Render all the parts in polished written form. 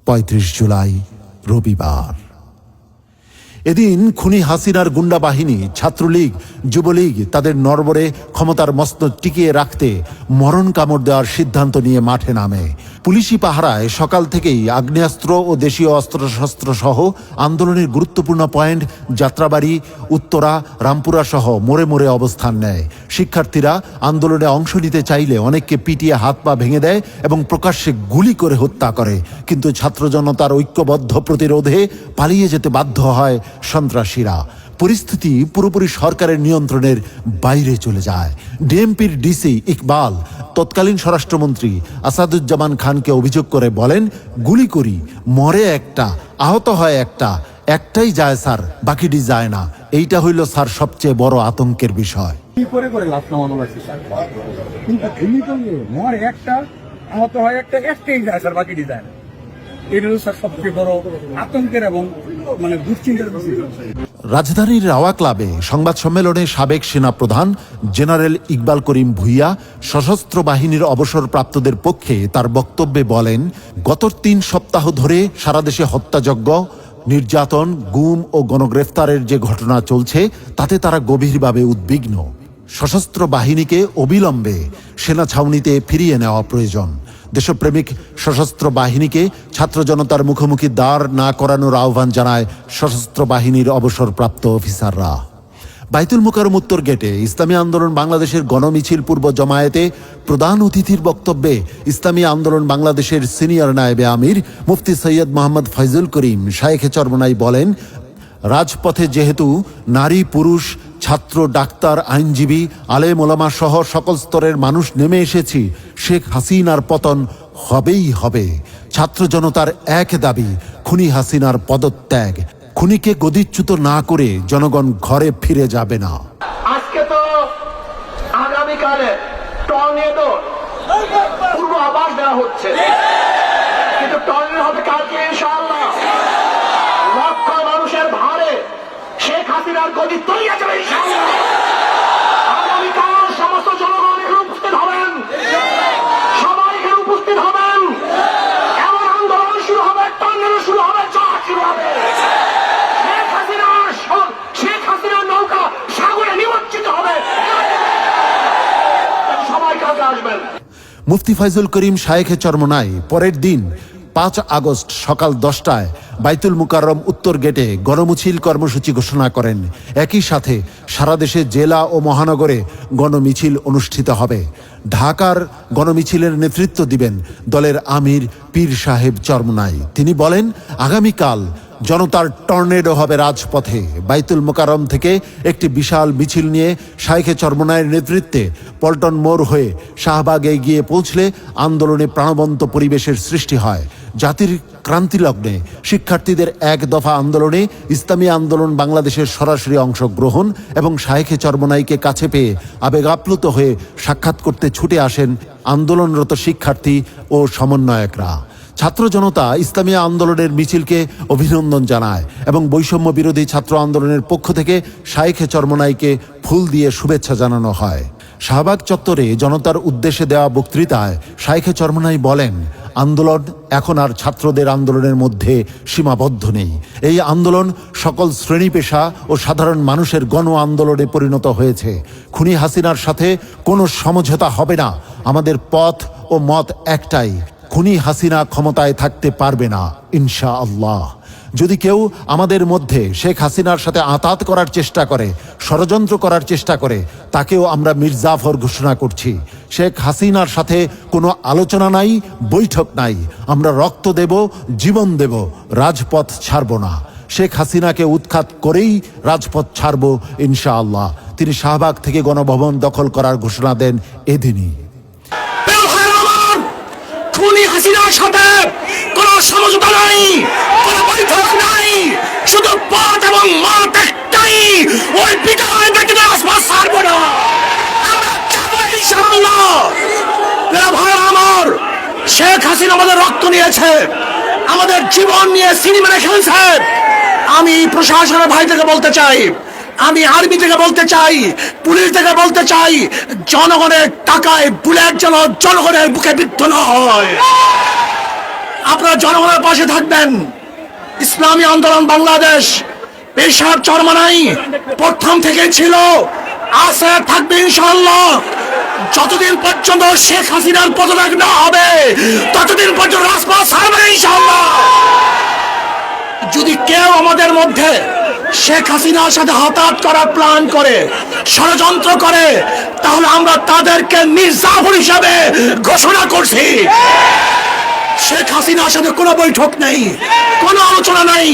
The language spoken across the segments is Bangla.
৩৫ জুলাই রবিবার। এদিন খুনি হাসিনার গুন্ডা বাহিনী, ছাত্রলীগ, যুবলীগ তাদের নড়বড়ে ক্ষমতার মসনদ টিকিয়ে রাখতে মরণ কামড় দেওয়ার সিদ্ধান্ত নিয়ে মাঠে নামে। পুলিশি পাহারায় সকাল থেকেই আগ্নেয়াস্ত্র ও দেশীয় অস্ত্রশস্ত্র সহ আন্দোলনের গুরুত্বপূর্ণ পয়েন্ট যাত্রাবাড়ি, উত্তরা, রামপুরা সহ মোড়ে মোড়ে অবস্থান নেয়। শিক্ষার্থীরা আন্দোলনে অংশ নিতে চাইলে অনেককে পিটিয়ে হাত পা ভেঙে দেয় এবং প্রকাশ্যে গুলি করে হত্যা করে। কিন্তু ছাত্র জনতার ঐক্যবদ্ধ প্রতিরোধে পালিয়ে যেতে বাধ্য হয় সন্ত্রাসীরা। পরিস্থিতি পুরোপুরি সরকারের নিয়ন্ত্রণের বাইরে চলে যায়। ডিএমপির ডিসি ইকবাল তৎকালীন স্বরাষ্ট্রমন্ত্রী আসাদুজ্জামান খানকে অভিযোগ করে বলেন, গুলি করি, মরে একটা, আহত হয় একটা, একটাই যায় স্যার, বাকিটি যায় না। এইটা হইল স্যার সবচেয়ে বড় আতঙ্কের বিষয়। কি করে লাশ নামানো লাগছে স্যার, কিন্তু গুলি করলে মরে একটা, আহত হয় একটা, একটাই যায় স্যার, বাকিটি যায় না। এটা হলো স্যার সবচেয়ে বড় আতঙ্কের এবং দুশ্চিন্তার বিষয়। রাজধানীর রাওয়া ক্লাবে সংবাদ সম্মেলনে সাবেক সেনাপ্রধান জেনারেল ইকবাল করিম ভূঁইয়া সশস্ত্র বাহিনীর অবসরপ্রাপ্তদের পক্ষে তার বক্তব্যে বলেন, গত ৩ সপ্তাহ ধরে সারা দেশে হত্যাযজ্ঞ, নির্যাতন, গুম ও গণগ্রেফতারের যে ঘটনা চলছে তাতে তারা গভীরভাবে উদ্বিগ্ন। সশস্ত্র বাহিনীকে অবিলম্বে সেনা ছাউনিতে ফিরিয়ে নেওয়া প্রয়োজন। দেশপ্রেমিক সশস্ত্র বাহিনীকে ছাত্র জনতার মুখোমুখি দাঁড় না করানোর আহ্বান জানায় সশস্ত্র বাহিনীর অবসরপ্রাপ্ত অফিসাররা। বাইতুল মোকাররম উত্তর গেটে ইসলামী আন্দোলন বাংলাদেশের গণমিছিল পূর্ব জমায়েতে প্রধান অতিথির বক্তব্যে ইসলামী আন্দোলন বাংলাদেশের সিনিয়র নায়েবে আমির মুফতি সৈয়দ মোহাম্মদ ফয়জুল করিম শায়েখে চরমনাই বলেন, রাজপথে যেহেতু নারী, পুরুষ, ছাত্র, ডাক্তার, আইনজীবী, আলেম ওলামা সহ সকল স্তরের মানুষ নেমে এসেছি, শেখ হাসিনার পতন হবেই হবে। ছাত্র জনতার এক দাবি, খুনি হাসিনার পদত্যাগ। খুনিকে গদিচ্যুত না করে জনগণ ঘরে ফিরে যাবে না। আজকে তো আগামীকালে টর্নেডো পূর্বাভাস দেওয়া হচ্ছে, কিন্তু টর্নেডো হবে কালকে ইনশাআল্লাহ। লক্ষ মানুষের ভারে শেখ হাসিনার গদি তলিয়ে যাবে ইনশাআল্লাহ। আগামীকাল সমস্ত জনগণ এখানে উপস্থিত হবেন, সবাই এখানে উপস্থিত হবেন। এমন আন্দোলন শুরু হবে, টর্নেডো শুরু হবে, ঝড় শুরু হবে। শেখ হাসিনার নৌকা সাগরে নিমজ্জিত হবে। সবাই কাজে আসবেন। মুফতি ফয়জুল করিম শায়েখে চরমনাই পরের দিন ৫ আগস্ট সকাল 10টায় বাইতুল মোকাররম উত্তর গেটে গণমিছিল কর্মসূচি ঘোষণা করেন। একই সাথে সারা দেশে জেলা ও মহানগরে গণমিছিল অনুষ্ঠিত হবে। ঢাকার গণমিছিলের নেতৃত্ব দিবেন দলের আমির পীর সাহেব চরমনাই। তিনি বলেন, আগামীকাল জনতার টর্নেডো হবে রাজপথে। বাইতুল মোকাররম থেকে একটি বিশাল মিছিল নিয়ে শায়েখে চরমনাইয়ের নেতৃত্বে পল্টন মোড় হয়ে শাহবাগে গিয়ে পৌঁছলে আন্দোলনে প্রাণবন্ত পরিবেশের সৃষ্টি হয়। জাতির ক্রান্তি লগ্নে শিক্ষার্থীদের এক দফা আন্দোলনে ইসলামী আন্দোলন বাংলাদেশের সরাসরি অংশগ্রহণ এবং শায়েখে চরমনাইকে কাছে পেয়ে আবেগ আপ্লুত হয়ে সাক্ষাৎ করতে ছুটে আসেন আন্দোলনরত শিক্ষার্থী ও সমন্বয়করা। ছাত্র জনতা ইসলামী আন্দোলনের মিছিলকে অভিনন্দন জানায় এবং বৈষম্য বিরোধী ছাত্র আন্দোলনের পক্ষ থেকে শায়েখে চরমনাইকে ফুল দিয়ে শুভেচ্ছা জানানো হয়। শাহবাগ চত্বরে জনতার উদ্দেশ্যে দেওয়া বক্তৃতায় শায়েখে চরমনাই বলেন, আন্দোলন এখন আর ছাত্রদের আন্দোলনের মধ্যে সীমাবদ্ধ নেই। এই আন্দোলন সকল শ্রেণী পেশা ও সাধারণ মানুষের গণ আন্দোলনে পরিণত হয়েছে। খুনি হাসিনার সাথে কোনো সমঝোতা হবে না। আমাদের পথ ও মত একটাই, খুনি হাসিনা ক্ষমতায় থাকতে পারবে না ইনশাআল্লাহ। যদি কেউ আমাদের মধ্যে শেখ হাসিনার সাথে আঁতাত করার চেষ্টা করে, ষড়যন্ত্র করার চেষ্টা করে, তাকেও আমরা মীর জাফর ঘোষণা করছি। শেখ হাসিনার সাথে কোনো আলোচনা নাই, বৈঠক নাই। আমরা রক্ত দেব, জীবন দেব, রাজপথ ছাড়ব না। শেখ হাসিনাকে উৎখাত করেই রাজপথ ছাড়ব ইনশাআল্লাহ। তিনি শাহবাগ থেকে গণভবন দখল করার ঘোষণা দেন এদিনই। খুনি হাসিনার সাথে কোন সমঝোতা নাই, কোন বৈঠক নাই, শুধু পথ এবং মত একটাই, ওই বিদায় ব্যতীত রাজপথ ছাড়বো না। আমরা যাবো ইনশাআল্লাহ। ভাই আমার, শেখ হাসিনা আমাদের রক্ত নিয়েছে, আমাদের জীবন নিয়ে সিনেমা খেলছে। আমি প্রশাসনের ভাই থেকে বলতে চাই, আমি আর্মি থেকে বলতে চাই, পুলিশ থেকে বলতে চাই, জনগণের টাকায় বুলেট যেন জনগণের বুকে বিদ্ধ না হয়। আপনারা জনগণের পাশে থাকবেন। ইসলামী আন্দোলন বাংলাদেশ পীর সাহেব চরমনাই প্রথম থেকে ছিল, আছে, থাকবে ইনশাআল্লাহ। যতদিন পর্যন্ত শেখ হাসিনার পদত্যাগ না হবে ততদিন পর্যন্ত রাজপথ ছাড়বে ইনশাআল্লাহ। যদি কেউ আমাদের মধ্যে শেখ হাসিনার সাথে হাতাহাত করার প্ল্যান করে, ষড়যন্ত্র করে, তাহলে আমরা তাদেরকে মির্জাফর হিসাবে ঘোষণা করছি। শেখ হাসিনার সাথে কোনো বৈঠক নেই, কোনো আলোচনা নেই,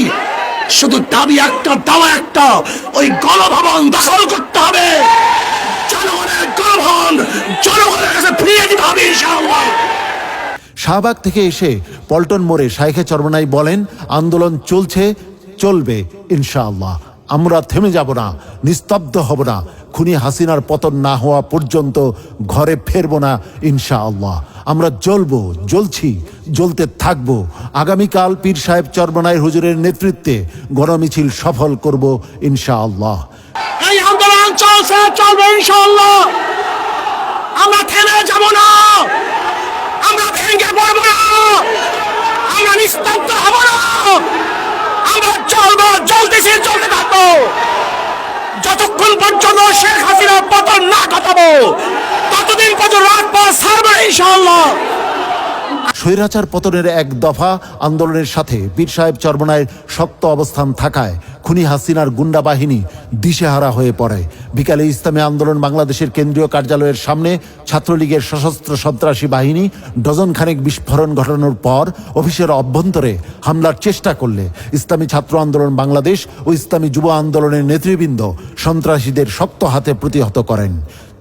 শুধু দাবি একটা, দাওয়া একটা, ওই গণভবন দখল করতে হবে। জনগণের গণভবন জনগণের কাছে ফিরিয়ে দিতে হবে ইনশাআল্লাহ। শাহবাগ থেকে এসে পল্টন মোড়ে শাইখে চরমনাই বলেন, আন্দোলন চলছে, চলবে ইনশাআল্লাহ। আমরা থেমে যাব না, নিস্তব্ধ হব না, খুনি হাসিনার পতন না হওয়া পর্যন্ত ঘরে ফেরব না ইনশাআল্লাহ। আমরা জ্বলবো, জ্বলছি, জ্বলতে থাকবো। আগামীকাল পীর সাহেব চরমনাই হুজুরের নেতৃত্বে গণমিছিল সফল করব ইনশাআল্লাহ। এই আন্দোলন চলছে, চলবে ইনশাআল্লাহ। আমরা থেমে যাব না, আমরা ভেঙে পড়ব না, আমরা নিস্তব্ধ হব না। আমরা চলবো, জ্বলতেছি, চলতে থাকবো যতক্ষণ পর্যন্ত শেখ হাসিনার পতন না ঘটাবো, ততদিন পর্যন্ত রাজপথ ছাড়বে ইনশাআল্লাহ। স্বৈরাচার পতনের এক দফা আন্দোলনের সাথে পীর সাহেব চরমনাইয়ের শক্ত অবস্থান থাকায় খুনি হাসিনার গুন্ডা বাহিনী দিশেহারা হয়ে পড়ে। বিকালে ইসলামী আন্দোলন বাংলাদেশের কেন্দ্রীয় কার্যালয়ের সামনে ছাত্রলীগের সশস্ত্র সন্ত্রাসী বাহিনী ডজন খানেক বিস্ফোরণ ঘটানোর পর অফিসের অভ্যন্তরে হামলার চেষ্টা করলে ইসলামী ছাত্র আন্দোলন বাংলাদেশ ও ইসলামী যুব আন্দোলনের নেতৃবৃন্দ সন্ত্রাসীদের শক্ত হাতে প্রতিহত করেন।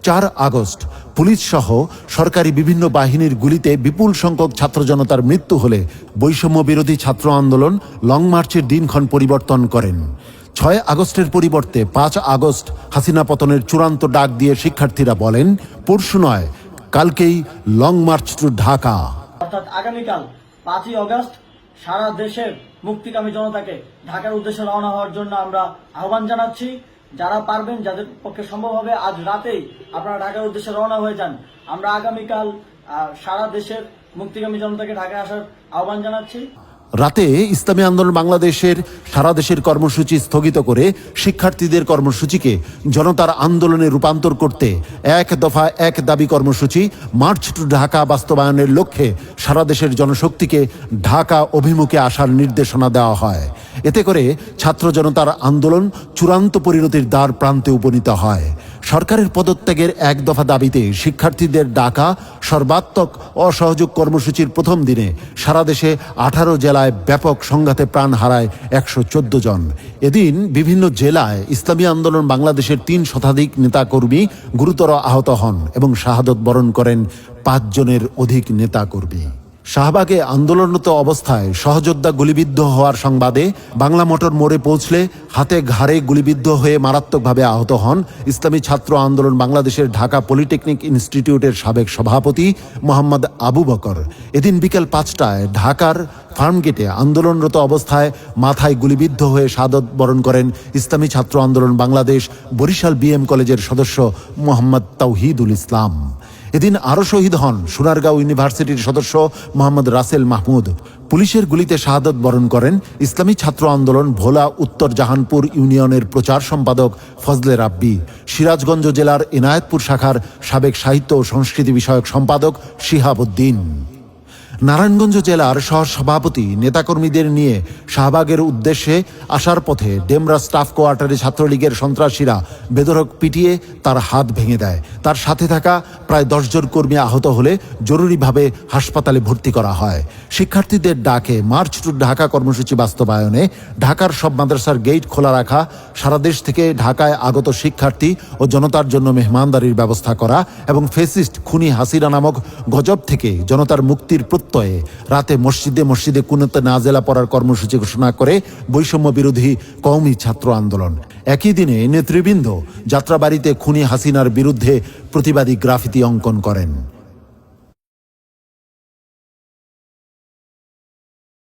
4 আগস্ট পুলিশ সহ সরকারি বিভিন্ন বাহিনীর গুলিতে বিপুল সংখ্যক ছাত্র জনতার মৃত্যু হলে বৈষম্য বিরোধী ছাত্র আন্দোলন লং মার্চের দিনক্ষণ পরিবর্তন করেন। 6 আগস্টের পরিবর্তে 5 আগস্ট হাসিনা পতনের চূড়ান্ত ডাক দিয়ে শিক্ষার্থীরা বলেন, পরশু নয়, কালকেই লং মার্চ টু ঢাকা। অর্থাৎ আগামীকাল 5ই আগস্ট সারা দেশের মুক্তিকামী জনতাকে ঢাকার উদ্দেশ্যে রওনা হওয়ার জন্য আমরা আহ্বান জানাচ্ছি। যারা পারবেন, যাদের পক্ষে সম্ভব হবে, আজ রাতেই আপনারা ঢাকার উদ্দেশ্যে রওনা হয়ে যান। আমরা আগামীকাল সারা দেশের মুক্তিকামী জনতাকে ঢাকায় আসার আহ্বান জানাচ্ছি। রাতে ইসলামী আন্দোলন বাংলাদেশের সারা দেশের কর্মসূচি স্থগিত করে শিক্ষার্থীদের কর্মসূচিকে জনতার আন্দোলনে রূপান্তর করতে এক দফা এক দাবি কর্মসূচি মার্চ টু ঢাকা বাস্তবায়নের লক্ষ্যে সারা দেশের জনশক্তিকে ঢাকা অভিমুখে আসার নির্দেশনা দেওয়া হয়। এতে করে ছাত্র জনতার আন্দোলন চূড়ান্ত পরিণতির দ্বার প্রান্তে উপনীত হয়। সরকারের পদত্যাগের এক দফা দাবিতে শিক্ষার্থীদের ডাকা সর্বাত্মক অসহযোগ কর্মসূচির প্রথম দিনে সারা দেশে 18 জেলায় ব্যাপক সংঘাতে প্রাণ হারায় 114 জন। এদিন বিভিন্ন জেলায় ইসলামী আন্দোলন বাংলাদেশের 3 শতাধিক নেতাকর্মী গুরুতর আহত হন এবং শাহাদত বরণ করেন 5 জনের অধিক নেতাকর্মী। শাহবাগে আন্দোলনরত অবস্থায় সহযোদ্ধা গুলিবিদ্ধ হওয়ার সংবাদে বাংলা মোটর মোড়ে পৌঁছলে হাতে ঘাড়ে গুলিবিদ্ধ হয়ে মারাত্মকভাবে আহত হন ইসলামী ছাত্র আন্দোলন বাংলাদেশের ঢাকা পলিটেকনিক ইনস্টিটিউটের সাবেক সভাপতি মোহাম্মদ আবু বকর। এদিন বিকেল 5টায় ঢাকার ফার্মগেটে আন্দোলনরত অবস্থায় মাথায় গুলিবিদ্ধ হয়ে শাহাদত বরণ করেন ইসলামী ছাত্র আন্দোলন বাংলাদেশ বরিশাল বিএম কলেজের সদস্য মোহাম্মদ তাওহিদুল ইসলাম। এদিন আরও শহীদ হন সোনারগাঁও ইউনিভার্সিটির সদস্য মোহাম্মদ রাসেল মাহমুদ। পুলিশের গুলিতে শাহাদত বরণ করেন ইসলামী ছাত্র আন্দোলন ভোলা উত্তর জাহানপুর ইউনিয়নের প্রচার সম্পাদক ফজলে রাব্বি, সিরাজগঞ্জ জেলার এনায়েতপুর শাখার সাবেক সাহিত্য ও সংস্কৃতি বিষয়ক সম্পাদক শিহাবউদ্দিন। নারায়ণগঞ্জ জেলার সহ সভাপতি নেতাকর্মীদের নিয়ে শাহবাগের উদ্দেশ্যে আসার পথে ডেমরা স্টাফ কোয়ার্টারে ছাত্রলীগের সন্ত্রাসীরা বেধড়ক পিটিয়ে তার হাত ভেঙে দেয়। তার সাথে থাকা প্রায় 10 জন কর্মী আহত হলে জরুরিভাবে হাসপাতালে ভর্তি করা হয়। শিক্ষার্থীদের ডাকে মার্চ টু ঢাকা কর্মসূচি বাস্তবায়নে ঢাকার সব মাদ্রাসার গেট খোলা রাখা, সারা দেশ থেকে ঢাকায় আগত শিক্ষার্থী ও জনতার জন্য মেহমানদারির ব্যবস্থা করা এবং ফেসিস্ট খুনি হাসিনা নামক গজব থেকে জনতার মুক্তির প্রত্যয়ে রাতে মসজিদে মসজিদে কুনুতে নাজেলা পড়ার কর্মসূচি ঘোষণা করে বৈষম্য বিরোধী কওমি ছাত্র আন্দোলন। একই দিনে নেতৃবৃন্দ যাত্রাবাড়িতে খুনি হাসিনার বিরুদ্ধে প্রতিবাদী গ্রাফিতি অঙ্কন করেন।